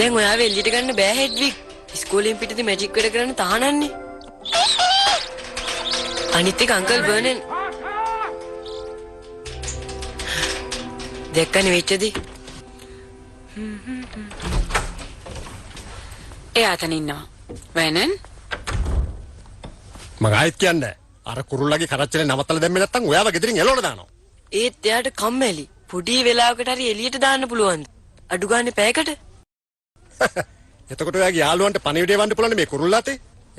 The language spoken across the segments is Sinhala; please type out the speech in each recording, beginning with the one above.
දැන් ඔයාව එළියට ගන්න බෑ හෙඩ්විග්. ඉස්කෝලෙන් පිටදී මැජික් වැඩ කරන්න තහනන්නේ. අනිත් එක අංකල් බර්නන් දැක්කනේ වෙච්චදී. එයා තන ඉන්නවා. වෑනන් මම ආයෙත් කියන්නේ අර කුරුල්ලගේ කරච්චලේ නවත්තලා දැම්මේ නැත්තම් ඔයාව ගෙදරින් එලවන්න දානවා. ඒත් එයාට කම්මැලි. පොඩි වෙලාවකට හරි එළියට දාන්න පුළුවන්ද? අඩු ගානේ පැයකට. එතකොට ඔයාගේ යාළුවන්ට පණිවිඩය වන්න පුළුවන් මේ කුරුල්ලාතේ.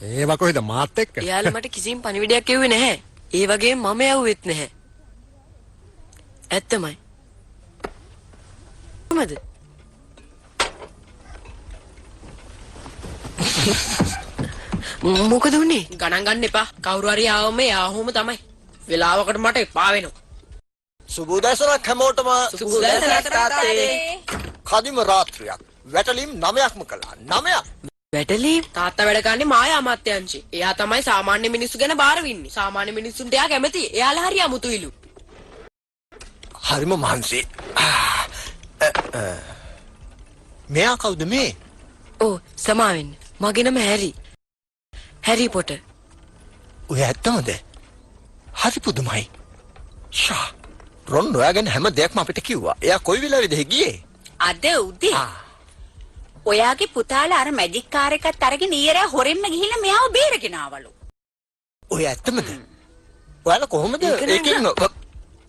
ඒව කොහෙද මාත් එක්ක? එයාලා මට කිසිම පණිවිඩයක් එව්වේ නැහැ. ඒ වගේම මම යවුවෙත් නැහැ. ඇත්තමයි. කොහමද? මොකද උනේ? ගණන් ගන්න එපා. කවුරු හරි ආවම යාහුම තමයි. වෙලාවකට මට එපා වෙනවා. සුබෝදෑසනක් හැමෝටම. සුබෝදෑසනක් තාත්තේ. කදිම රාත්‍රියක්. වැටලීම් 9ක්ම කළා. 9ක්. වැටලීම්? තාත්තා වැඩ කරන්නේ මායා අමාත්‍යාංශේ. එයා තමයි සාමාන්‍ය මිනිස්සු ගැන බාර වෙන්නේ. සාමාන්‍ය මිනිස්සුන්ට එයා කැමති. එයාලා හරි අමුතුයිලු. හරිම මහන්සි. මෙයා කවුද මේ? ඔව් සමාවෙන්න. මගේ නම හැරි. හැරි පොටර්. ඔය ඇත්තමද? හරි පුදුමයි. ෂා. රොන් ඔයාගෙන හැම දෙයක්ම අපිට කිව්වා. එයා කොයි වෙලාවෙද ගියේ? අද උදේ. ඔයාගේ පුතාලා අර මැජික් කාර් එකත් අරගෙන ඊයරා හොරෙන්ම ගිහිල්ලා මෙයාව බේරගෙන ආවලු. ඔය ඇත්තමද? ඔයාලා කොහොමද ඒකෙන්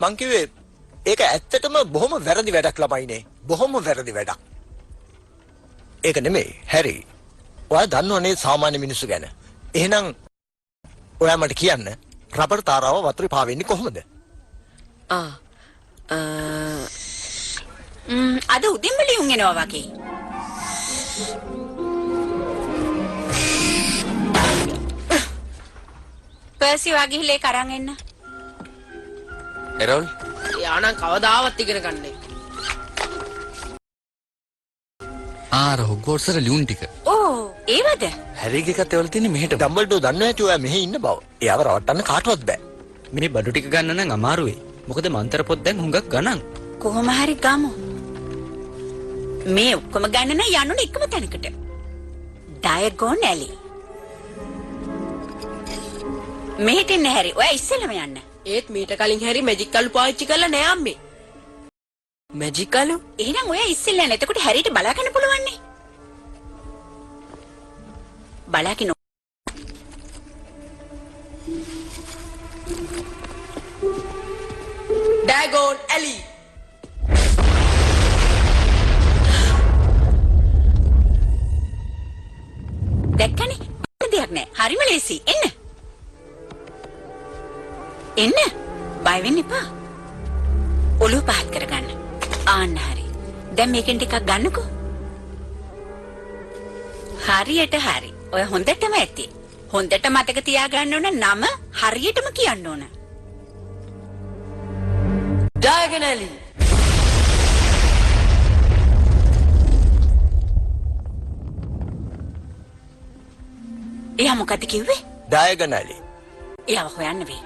මං කිව්වේ ඒක ඇත්තටම බොහොම වැරදි වැඩක් ළමයිනේ. බොහොම වැරදි වැඩක්. ඒක නෙමෙයි හැරි. ඔයා දන්නවනේ සාමාන්‍ය මිනිස්සු ගැන. එහෙනම් ඔයා මට කියන්න රබර් තාරාව වතුරේ පාවෙන්නේ කොහොමද? අද උදේම ලියුම් එනවා වගේ. පර්සි වගේ හිලේ කරන් එන්න. එරෝල් එයා නම් කවදාවත් ඉගෙන ගන්නේ. ආර හොග්වර්ට්ස් වල ලියුම් ටික. ඕ ඒවද? හැරිගේ කතා වල තියෙන මෙහෙට ඩම්බල්ඩෝ දන්නේ නැති ඔයා මෙහෙ ඉන්න බව. එයාව රවට්ටන්න කාටවත් බෑ. මේ බඩු ටික ගන්න නම් අමාරුයි. මොකද මන්තර පොත් දැන් හුඟක් ගණන්. කොහොම හරි ගමු. මේ ඔක්කොම ගන්න නම් යන්නුනේ එකම තැනකට. ඩයගොනලි. මෙහෙට එන්න හැරි. ඔයා ඉස්සෙල්ලම යන්න. ඒත් මීට කලින් හැරි මැජික් අලු පාවිච්චි කරලා නෑ අම්මේ. මැජික් අලු? එහෙනම් ඔයා ඉස්සෙල්ලා යන්න. එතකොට හැරිට බලා ගන්න පුළුවන් නේ. බලාගෙන ඩයගොන් ඇලි. දැක්කනේ දෙයක් නෑ. හරිම ලේසි. එන්න. එන්න. බය වෙන්න එපා. ඔළුව පහත් කරගන්න. ආන්න හරි. දැන් මේකෙන් ටිකක් ගන්නකෝ. හරියට හරි. ඔය හොඳටම ඇති. හොඳට මතක තියාගන්න ඕන නම හරියටම කියන්න ඕන. ඩයගොනලි. එයා මොකද කිව්වේ? ඩයගොනලි. එයාව හොයන්න වෙයි.